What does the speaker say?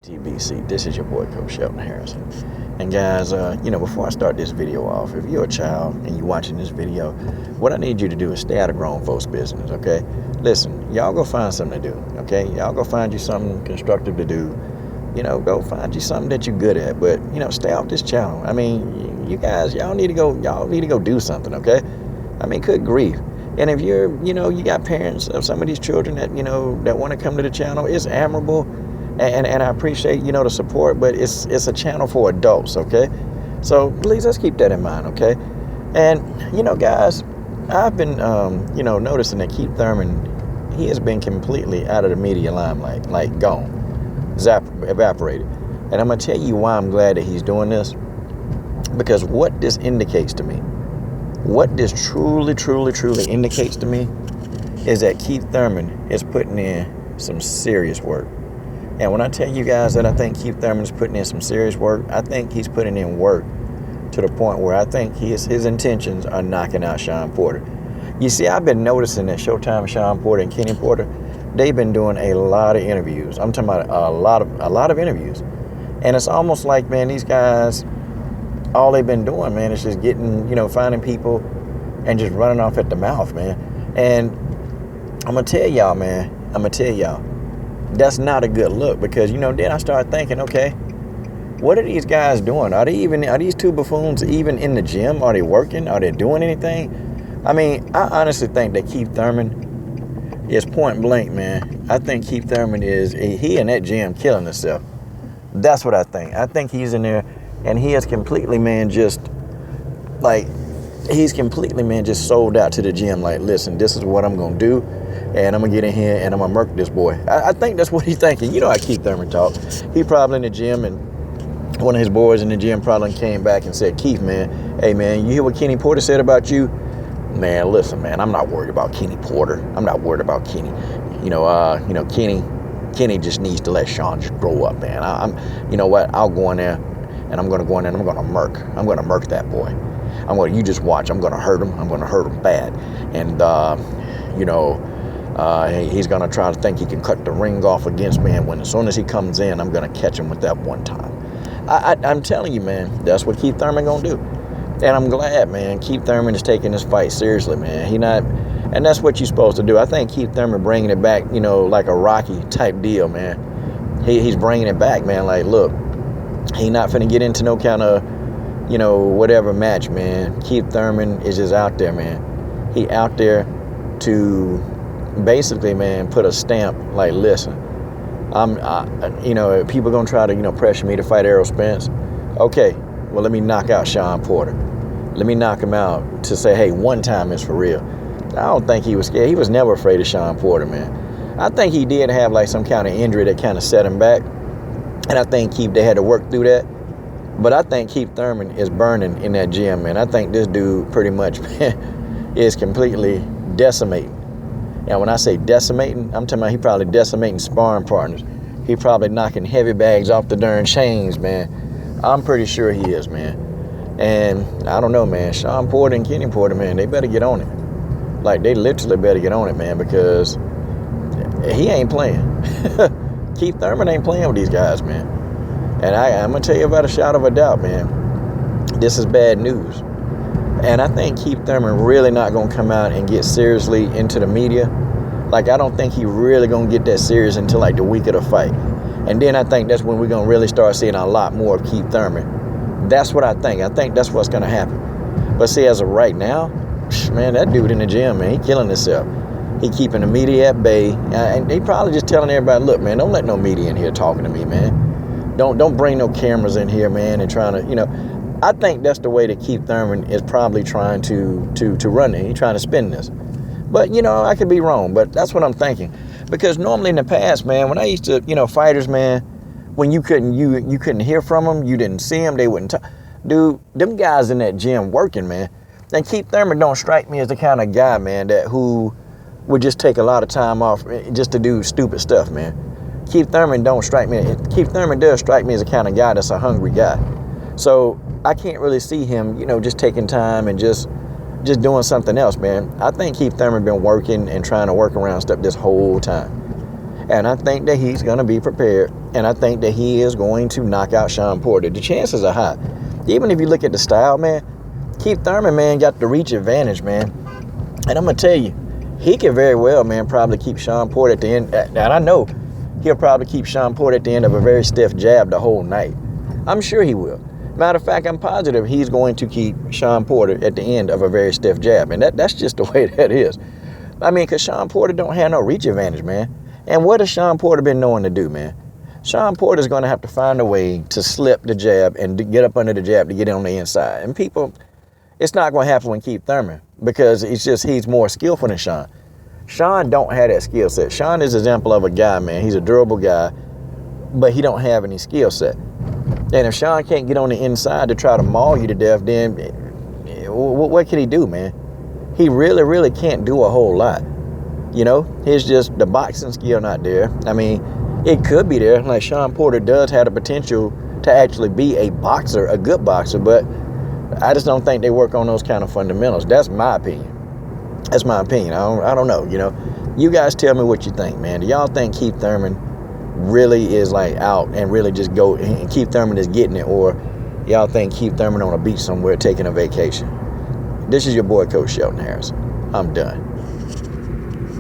TBC, this is your boy Coach Shelton Harrison. And guys, before I start this video off, if you're a child and you're watching this video, what I need you to do is stay out of grown folks' business, okay? Listen, y'all go find something to do, okay? Y'all go find you something constructive to do. Go find you something that you're good at, but, stay off this channel. I mean, you guys, y'all need to go do something, okay? I mean, good grief. And if you're, you got parents of some of these children that, that want to come to the channel, it's admirable. And I appreciate, the support, but it's a channel for adults, okay? So please, let's keep that in mind, okay? And, guys, I've been, noticing that Keith Thurman, he has been completely out of the media limelight, like gone, evaporated. And I'm going to tell you why I'm glad that he's doing this. Because what this indicates to me, what this truly indicates to me is that Keith Thurman is putting in some serious work. And when I tell you guys that I think Keith Thurman is putting in some serious work, I think he's putting in work to the point where I think his intentions are knocking out Sean Porter. You see, I've been noticing that Showtime, Sean Porter, and Kenny Porter, they've been doing a lot of interviews. I'm talking about a lot of interviews. And it's almost like, man, these guys, all they've been doing, man, is just getting, finding people and just running off at the mouth, man. And I'm going to tell y'all, that's not a good look, because, then I started thinking, okay, what are these guys doing? Are these two buffoons even in the gym? Are they working? Are they doing anything? I mean, I honestly think that Keith Thurman is point blank, man. I think Keith Thurman he in that gym killing himself. That's what I think. I think he's in there and he is completely, man, just sold out to the gym. Like, listen, this is what I'm going to do. And I'm going to get in here and I'm going to murk this boy. I think that's what he's thinking. You know how Keith Thurman talk. He probably in the gym, and one of his boys in the gym probably came back and said, Keith, man, hey, man, you hear what Kenny Porter said about you? Man, listen, man, I'm not worried about Kenny Porter. I'm not worried about Kenny. Kenny just needs to let Sean just grow up, man. You know what? I'll go in there and I'm going to go in there and I'm going to murk. I'm going to murk that boy. You just watch. I'm going to hurt him. I'm going to hurt him bad. And, he's going to try to think he can cut the ring off against me, and as soon as he comes in, I'm going to catch him with that one time. I'm telling you, man, that's what Keith Thurman going to do. And I'm glad, man, Keith Thurman is taking this fight seriously, man. And that's what you're supposed to do. I think Keith Thurman bringing it back, like a Rocky type deal, man. He's bringing it back, man. Like, look, he not finna get into no kind of, whatever match, man. Keith Thurman is just out there, man. He out there to basically, man, put a stamp, like, listen, people gonna try to, pressure me to fight Errol Spence. Okay, well, let me knock out Sean Porter. Let me knock him out to say, hey, one time is for real. I don't think he was scared. He was never afraid of Sean Porter, man. I think he did have, like, some kind of injury that kind of set him back. And I think they had to work through that. But I think Keith Thurman is burning in that gym, man. I think this dude pretty much, man, is completely decimating. And when I say decimating, I'm talking about he probably decimating sparring partners. He probably knocking heavy bags off the darn chains, man. I'm pretty sure he is, man. And I don't know, man. Sean Porter and Kenny Porter, man, they better get on it. Like, they literally better get on it, man, because he ain't playing. Keith Thurman ain't playing with these guys, man. And I'm going to tell you about a shadow of a doubt, man. This is bad news. And I think Keith Thurman really not going to come out and get seriously into the media. Like, I don't think he really going to get that serious until, like, the week of the fight. And then I think that's when we're going to really start seeing a lot more of Keith Thurman. That's what I think. I think that's what's going to happen. But see, as of right now, man, that dude in the gym, man, he killing himself. He keeping the media at bay. And they probably just telling everybody, look, man, don't let no media in here talking to me, man. Don't bring no cameras in here, man, and trying to, I think that's the way that Keith Thurman is probably trying to run it. He's trying to spin this. But, I could be wrong, but that's what I'm thinking. Because normally in the past, man, when I used to, fighters, man, when you couldn't hear from them, you didn't see them, they wouldn't talk. Dude, them guys in that gym working, man. And Keith Thurman don't strike me as the kind of guy, man, who would just take a lot of time off just to do stupid stuff, man. Keith Thurman don't strike me. Keith Thurman does strike me as the kind of guy that's a hungry guy. So I can't really see him, just taking time and just doing something else, man. I think Keith Thurman been working and trying to work around stuff this whole time. And I think that he's going to be prepared. And I think that he is going to knock out Sean Porter. The chances are high. Even if you look at the style, man, Keith Thurman, man, got the reach advantage, man. And I'm going to tell you, he can very well, man, probably keep Sean Porter at the end. And I know he'll probably keep Sean Porter at the end of a very stiff jab the whole night. I'm sure he will. Matter of fact, I'm positive he's going to keep Sean Porter at the end of a very stiff jab. And that's just the way that is. I mean, because Sean Porter don't have no reach advantage, man. And what has Sean Porter been known to do, man? Sean Porter's going to have to find a way to slip the jab and to get up under the jab to get on the inside. And people, it's not going to happen with Keith Thurman because he's more skillful than Sean. Sean don't have that skill set. Sean is an example of a guy, man. He's a durable guy, but he don't have any skill set. And if Sean can't get on the inside to try to maul you to death, then what can he do, man? He really, really can't do a whole lot. You know, it's just the boxing skill not there. I mean, it could be there. Like Sean Porter does have the potential to actually be a boxer, a good boxer, but I just don't think they work on those kind of fundamentals. That's my opinion. That's my opinion. I don't know, you know. You guys tell me what you think, man. Do y'all think Keith Thurman really is like out and really just go and Keith Thurman is getting it, or y'all think Keith Thurman on a beach somewhere taking a vacation? This is your boy, Coach Shelton Harris. I'm done.